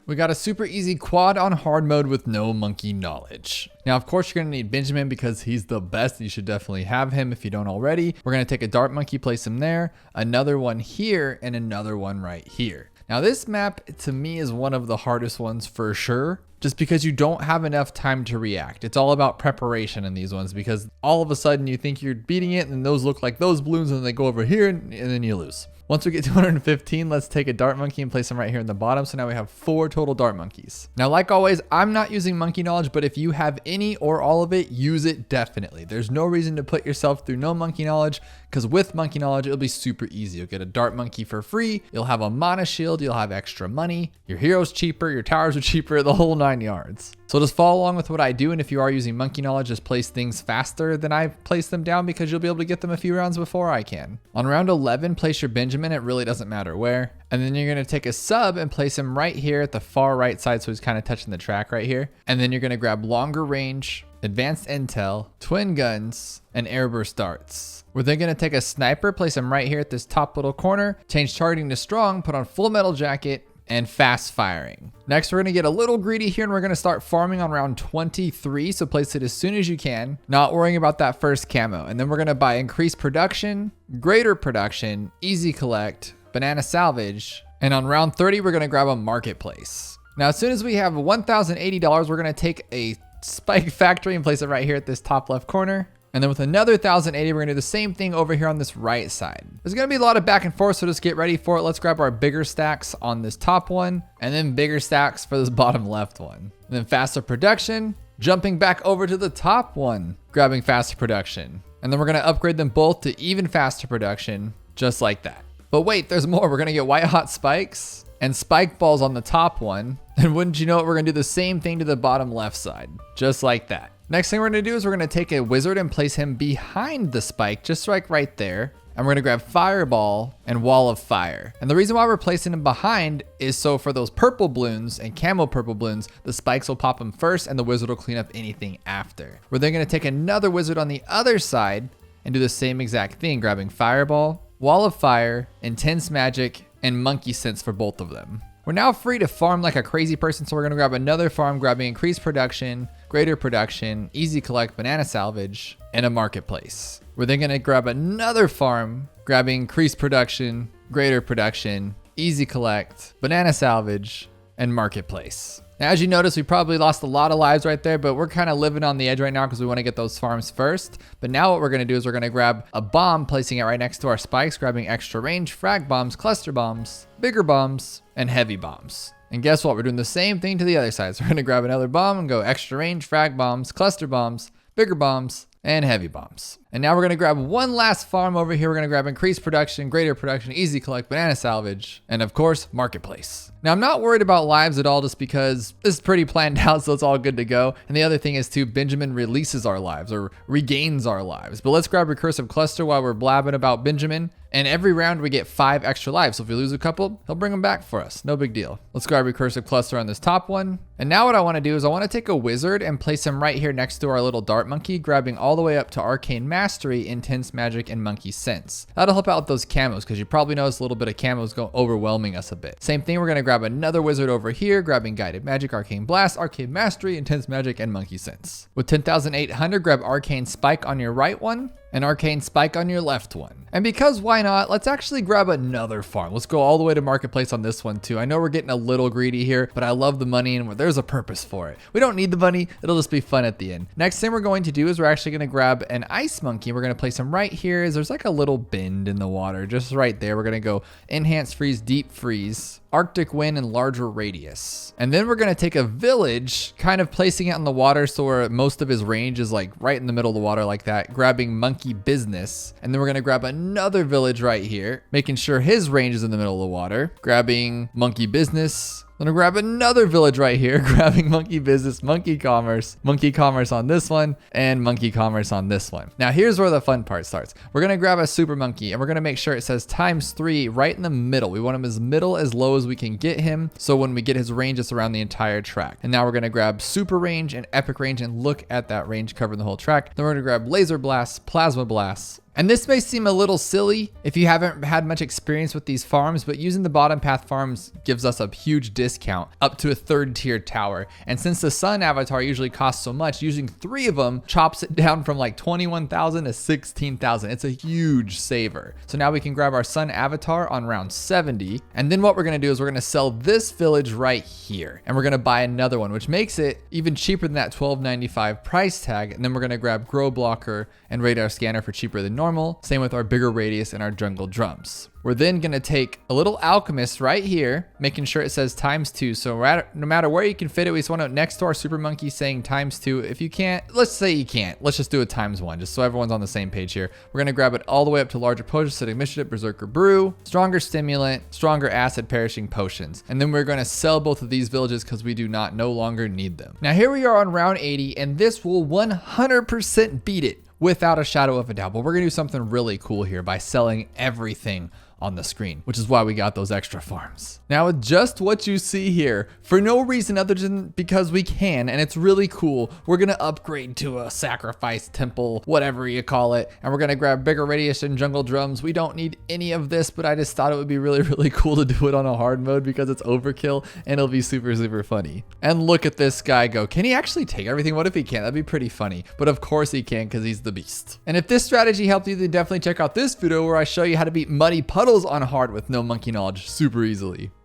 We got a super easy quad on hard mode with no monkey knowledge. Now, of course, you're going to need Benjamin because he's the best. You should definitely have him if you don't already. We're going to take a dart monkey, place him there, another one here, and another one right here. Now, this map to me is one of the hardest ones for sure, just because you don't have enough time to react. It's all about preparation in these ones because all of a sudden you think you're beating it and those look like those balloons and they go over here and then you lose. Once we get to 215, let's take a dart monkey and place him right here in the bottom. So now we have 4 total dart monkeys. Now, like always, I'm not using monkey knowledge, but if you have any or all of it, use it definitely. There's no reason to put yourself through no monkey knowledge because with monkey knowledge, it'll be super easy. You'll get a dart monkey for free. You'll have a mana shield. You'll have extra money. Your hero's cheaper. Your towers are cheaper. The whole 9 yards. So just follow along with what I do. And if you are using monkey knowledge, just place things faster than I place them down because you'll be able to get them a few rounds before I can. On round 11, place your Benjamin. It really doesn't matter where. And then you're going to take a sub and place him right here at the far right side. So he's kind of touching the track right here. And then you're going to grab longer range, advanced intel, twin guns, and airburst darts. We're then going to take a sniper, place him right here at this top little corner, change targeting to strong, put on full metal jacket, and fast firing. Next, we're going to get a little greedy here and we're going to start farming on round 23. So place it as soon as you can, not worrying about that first camo. And then we're going to buy increased production, greater production, easy collect, banana salvage. And on round 30, we're going to grab a marketplace. Now, as soon as we have $1,080, we're going to take a spike factory and place it right here at this top left corner. And then with another 1,080, we're gonna do the same thing over here on this right side. There's gonna be a lot of back and forth, so just get ready for it. Let's grab our bigger stacks on this top one, and then bigger stacks for this bottom left one. And then faster production, jumping back over to the top one, grabbing faster production. And then we're gonna upgrade them both to even faster production, just like that. But wait, there's more. We're gonna get white hot spikes and spike balls on the top one. And wouldn't you know it, we're gonna do the same thing to the bottom left side, just like that. Next thing we're gonna do is we're gonna take a wizard and place him behind the spike, just like right there. And we're gonna grab fireball and wall of fire. And the reason why we're placing him behind is so for those purple balloons and camo purple balloons, the spikes will pop them first and the wizard will clean up anything after. We're then gonna take another wizard on the other side and do the same exact thing, grabbing fireball, wall of fire, intense magic, and monkey sense for both of them. We're now free to farm like a crazy person, so we're gonna grab another farm, grabbing increased production, greater production, easy collect, banana salvage, and a marketplace. We're then gonna grab another farm, grabbing increased production, greater production, easy collect, banana salvage, and marketplace. Now, as you notice, we probably lost a lot of lives right there, but we're kind of living on the edge right now because we want to get those farms first. But now what we're going to do is we're going to grab a bomb, placing it right next to our spikes, grabbing extra range, frag bombs, cluster bombs, bigger bombs, and heavy bombs. And guess what? We're doing the same thing to the other side. So we're going to grab another bomb and go extra range, frag bombs, cluster bombs, bigger bombs, and heavy bombs. And now we're going to grab one last farm over here. We're going to grab increased production, greater production, easy collect, banana salvage, and of course, marketplace. Now, I'm not worried about lives at all just because this is pretty planned out, so it's all good to go. And the other thing is too, Benjamin releases our lives or regains our lives. But let's grab recursive cluster while we're blabbing about Benjamin. And every round we get 5 extra lives. So if we lose a couple, he'll bring them back for us. No big deal. Let's grab recursive cluster on this top one. And now what I want to do is I want to take a wizard and place him right here next to our little dart monkey, grabbing all the way up to arcane mastery, intense magic, and monkey sense. That'll help out with those camos because you probably noticed a little bit of camos overwhelming us a bit. Same thing, we're going to grab another wizard over here, grabbing guided magic, arcane blast, arcane mastery, intense magic, and monkey sense. With 10,800, grab arcane spike on your right one and arcane spike on your left one. And because why not, let's actually grab another farm. Let's go all the way to marketplace on this one too. I know we're getting a little greedy here, but I love the money and there's a purpose for it. We don't need the money, it'll just be fun at the end. Next thing we're going to do is we're actually gonna grab an ice monkey. We're gonna place him right here. There's like a little bend in the water, just right there. We're gonna go enhance freeze, deep freeze, Arctic wind, and larger radius. And then we're gonna take a village, kind of placing it on the water so where most of his range is like right in the middle of the water like that, grabbing monkey business. And then we're gonna grab another village right here, making sure his range is in the middle of the water, grabbing monkey business. I'm gonna grab another village right here, grabbing monkey business, monkey commerce on this one, and monkey commerce on this one. Now here's where the fun part starts. We're gonna grab a super monkey and we're gonna make sure it says ×3 right in the middle. We want him as middle as low as we can get him. So when we get his range, it's around the entire track. And now we're gonna grab super range and epic range and look at that range covering the whole track. Then we're gonna grab laser blasts, plasma blasts, And this may seem a little silly if you haven't had much experience with these farms, but using the bottom path farms gives us a huge discount up to a 3rd tier tower. And since the sun avatar usually costs so much, using 3 of them chops it down from like 21,000 to 16,000. It's a huge saver. So now we can grab our sun avatar on round 70. And then what we're gonna do is we're gonna sell this village right here. And we're gonna buy another one, which makes it even cheaper than that $12.95 price tag. And then we're gonna grab grow blocker and radar scanner for cheaper than normal. Same with our bigger radius and our jungle drums. We're then gonna take a little alchemist right here, making sure it says ×2. So no matter where you can fit it, we just want to next to our super monkey saying ×2. If you can't, let's say you can't, let's just do a ×1, just so everyone's on the same page here. We're gonna grab it all the way up to larger potions, acidic mischief, berserker brew, stronger stimulant, stronger acid, perishing potions. And then we're gonna sell both of these villages because we do not no longer need them. Now here we are on round 80, and this will 100% beat it without a shadow of a doubt. But we're gonna do something really cool here by selling everything on the screen, which is why we got those extra farms. Now with just what you see here, for no reason other than because we can, and it's really cool, we're gonna upgrade to a sacrifice temple, whatever you call it, and we're gonna grab bigger radius and jungle drums. We don't need any of this, but I just thought it would be really cool to do it on a hard mode because it's overkill and it'll be super funny. And look at this guy go. Can he actually take everything? What if he can't? That'd be pretty funny, but of course he can because he's the beast. And if this strategy helped you, then definitely check out this video where I show you how to beat muddy puddles on hard with no monkey knowledge super easily.